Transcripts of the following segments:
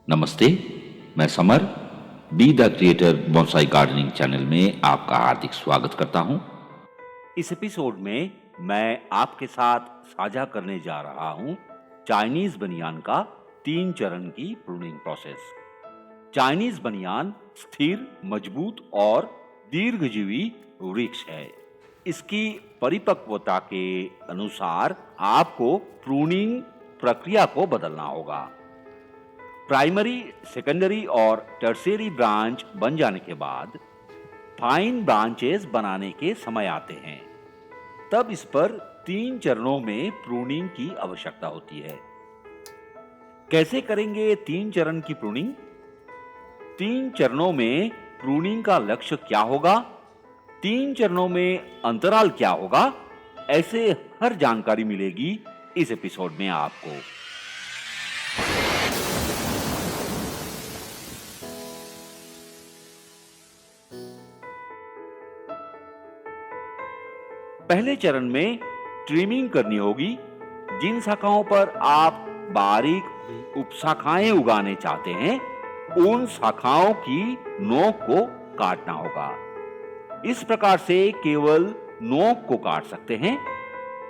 नमस्ते, मैं summer be the creator bonsai gardening channel में आपका हार्दिक स्वागत करता हूं। इस एपिसोड में मैं आपके साथ साझा करने जा रहा हूं चाइनीज बनियान का 3 चरण की प्रूनिंग प्रोसेस। चाइनीज बनियान स्थिर, मजबूत और दीर्घजीवी वृक्ष है। इसकी परिपक्वता के अनुसार आपको प्रूनिंग प्रक्रिया को बदलना होगा। प्राइमरी, सेकेंडरी और टर्शियरी ब्रांच बन जाने के बाद फाइन ब्रांचेस बनाने के समय आते हैं। तब इस पर 3 चरणों में प्रूनिंग की आवश्यकता होती है। कैसे करेंगे 3 चरण की प्रूनिंग? 3 चरणों में प्रूनिंग का लक्ष्य क्या होगा? 3 चरणों में अंतराल क्या होगा? ऐसे हर जानकारी मिलेगी इस एपिसोड में आपको। पहले चरण में ट्रिमिंग करनी होगी। जिन शाखाओं पर आप बारीक उपशाखाएं उगाने चाहते हैं, उन शाखाओं की नोक को काटना होगा। इस प्रकार से केवल नोक को काट सकते हैं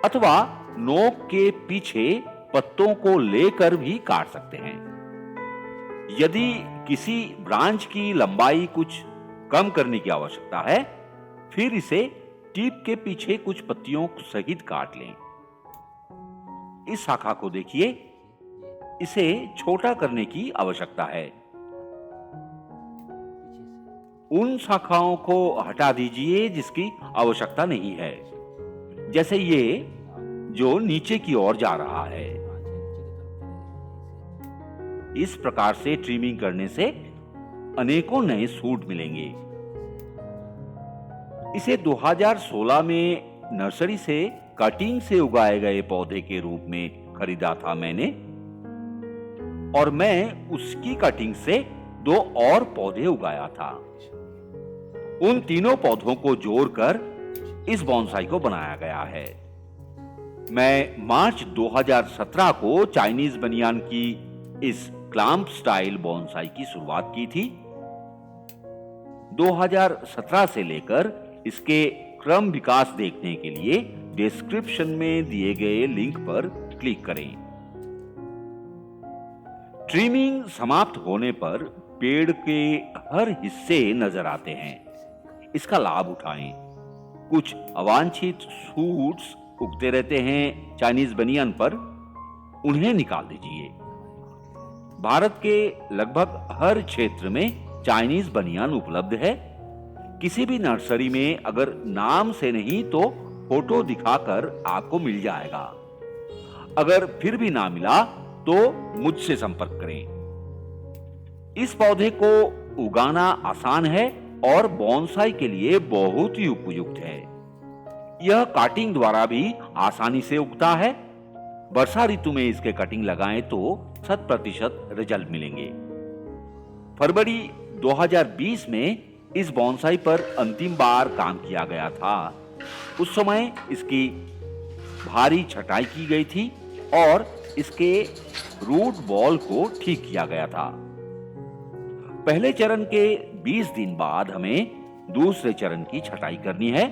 अथवा नोक के पीछे पत्तों को लेकर भी काट सकते हैं। यदि किसी ब्रांच की लंबाई कुछ कम करने की आवश्यकता है, फिर इसे टिप के पीछे कुछ पत्तियों सहित काट लें। इस शाखा को देखिए, इसे छोटा करने की आवश्यकता है। उन शाखाओं को हटा दीजिए जिसकी आवश्यकता नहीं है, जैसे ये जो नीचे की ओर जा रहा है। इस प्रकार से ट्रिमिंग करने से अनेकों नए सूट मिलेंगे। इसे 2016 में नर्सरी से कटिंग से उगाए गए पौधे के रूप में खरीदा था मैंने, और मैं उसकी कटिंग से 2 और पौधे उगाया था। उन तीनों पौधों को जोड़कर इस बोनसाई को बनाया गया है। मैं मार्च 2017 को चाइनीज बनियान की इस क्लैंप स्टाइल बोनसाई की शुरुआत की थी। 2017 से लेकर इसके क्रम विकास देखने के लिए डिस्क्रिप्शन में दिए गए लिंक पर क्लिक करें। ट्रिमिंग समाप्त होने पर पेड़ के हर हिस्से नजर आते हैं। इसका लाभ उठाएं। कुछ अवांछित शूट्स उगते रहते हैं चाइनीज बनियान पर, उन्हें निकाल दीजिए। भारत के लगभग हर क्षेत्र में चाइनीज बनियान उपलब्ध है। किसी भी नर्सरी में अगर नाम से नहीं तो फोटो दिखाकर आपको मिल जाएगा। अगर फिर भी ना मिला तो मुझसे संपर्क करें। इस पौधे को उगाना आसान है और बोनसाई के लिए बहुत ही उपयुक्त है। यह काटिंग द्वारा भी आसानी से उगता है। वर्षा ऋतु में इसके कटिंग लगाएं तो 100% रिजल्ट मिलेंगे। फरवरी 2020 में इस बोनसाई पर अंतिम बार काम किया गया था। उस समय इसकी भारी छटाई की गई थी और इसके रूट बॉल को ठीक किया गया था। पहले चरण के 20 दिन बाद हमें दूसरे चरण की छटाई करनी है।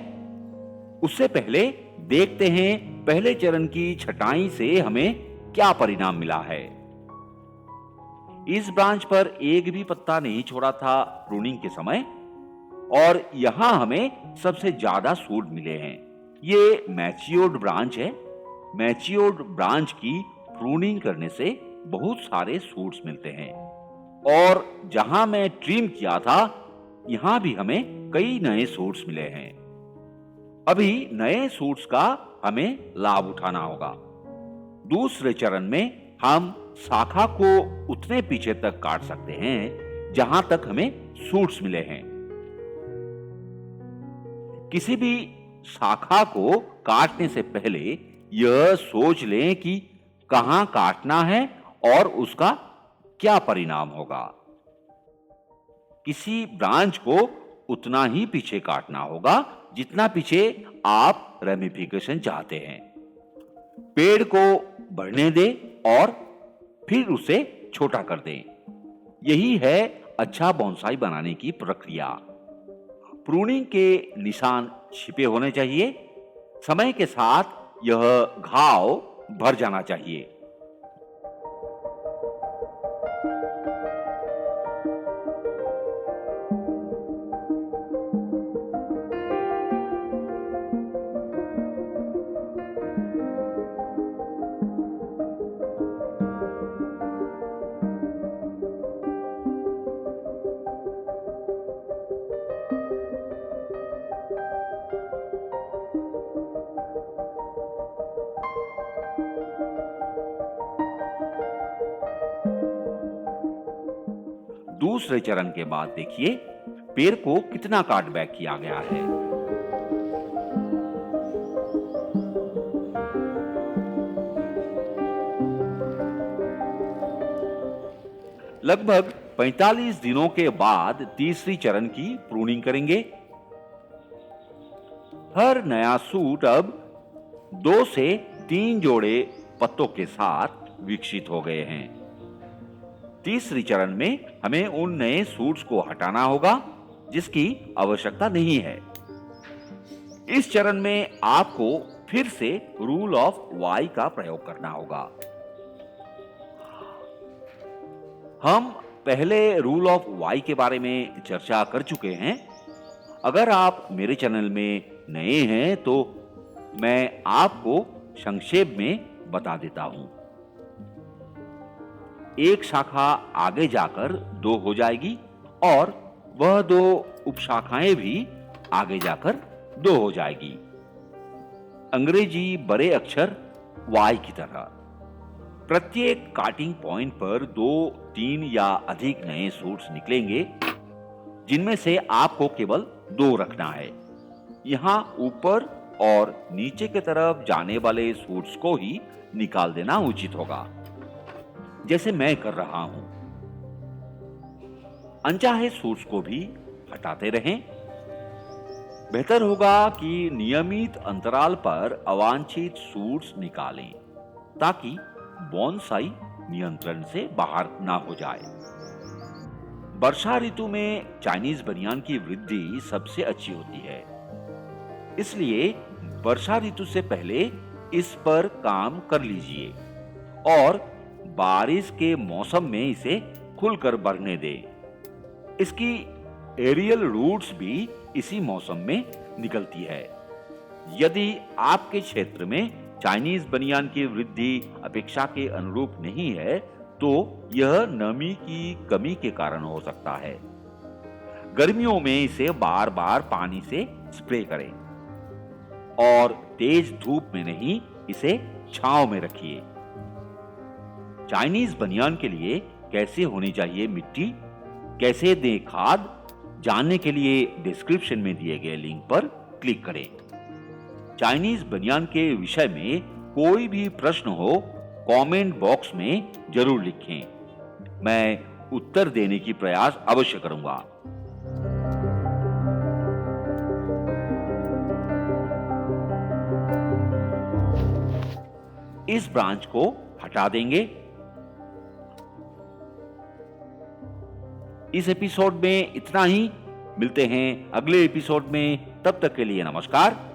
उससे पहले देखते हैं पहले चरण की छटाई से हमें क्या परिणाम मिला है। इस ब्रांच पर एक भी पत्ता नहीं छोड़ा था प्रूनिंग के समय, और यहां हमें सबसे ज्यादा सूट मिले हैं। ये मैच्योर्ड ब्रांच है। मैच्योर्ड ब्रांच की प्रूनिंग करने से बहुत सारे सूट्स मिलते हैं, और जहां मैं ट्रिम किया था यहां भी हमें कई नए सूट्स मिले हैं। अभी नए सूट्स का हमें लाभ उठाना होगा। दूसरे चरण में हम शाखा को उतने पीछे तक काट सकते हैं जहां तक हमें सूट्स मिले हैं। किसी भी शाखा को काटने से पहले यह सोच लें कि कहां काटना है और उसका क्या परिणाम होगा। किसी ब्रांच को उतना ही पीछे काटना होगा जितना पीछे आप रेमिफिकेशन चाहते हैं। पेड़ को बढ़ने दें और फिर उसे छोटा कर दें। यही है अच्छा बोनसाई बनाने की प्रक्रिया। प्रूनिंग के निशान छिपे होने चाहिए। समय के साथ यह घाव भर जाना चाहिए। दूसरे चरण के बाद देखिए पेड़ को कितना काट बैक किया गया है। लगभग 45 दिनों के बाद तीसरी चरण की प्रूनिंग करेंगे। हर नया सूट अब 2 से 3 जोड़े पत्तों के साथ विकसित हो गए हैं। तीसरी चरण में हमें उन नए सूट्स को हटाना होगा जिसकी आवश्यकता नहीं है। इस चरण में आपको फिर से रूल ऑफ वाई का प्रयोग करना होगा। हम पहले रूल ऑफ वाई के बारे में चर्चा कर चुके हैं। अगर आप मेरे चैनल में नए हैं तो मैं आपको संक्षेप में बता देता हूं। एक शाखा आगे जाकर 2 हो जाएगी और वह 2 उपशाखाएं भी आगे जाकर 2 हो जाएगी। अंग्रेजी बड़े अक्षर Y की तरह। प्रत्येक काटिंग पॉइंट पर 2, 3 या अधिक नए सूट्स निकलेंगे जिनमें से आपको केवल 2 रखना है। यहां ऊपर और नीचे की तरफ जाने वाले सूट्स को ही निकाल देना उचित होगा, जैसे मैं कर रहा हूं। अनचाहे सूट्स को भी हटाते रहें। बेहतर होगा कि नियमित अंतराल पर अवांछित सूट्स निकालें ताकि बोनसाई नियंत्रण से बाहर ना हो जाए। वर्षा ऋतु में चाइनीज बनियान की वृद्धि सबसे अच्छी होती है, इसलिए वर्षा ऋतु से पहले इस पर काम कर लीजिए और बारिश के मौसम में इसे खुलकर बढ़ने दें। इसकी एरियल रूट्स भी इसी मौसम में निकलती है। यदि आपके क्षेत्र में चाइनीज बनियान की वृद्धि अपेक्षा के अनुरूप नहीं है तो यह नमी की कमी के कारण हो सकता है। गर्मियों में इसे बार बार पानी से स्प्रे करें और तेज धूप में नहीं, इसे छांव में रखिए। चाइनीज बनियान के लिए कैसे होनी चाहिए मिट्टी, कैसे दें खाद, जानने के लिए डिस्क्रिप्शन में दिए गए लिंक पर क्लिक करें। चाइनीज बनियान के विषय में कोई भी प्रश्न हो कमेंट बॉक्स में जरूर लिखें। मैं उत्तर देने की प्रयास अवश्य करूंगा। इस ब्रांच को हटा देंगे। इस एपिसोड में इतना ही। मिलते हैं अगले एपिसोड में। तब तक के लिए नमस्कार।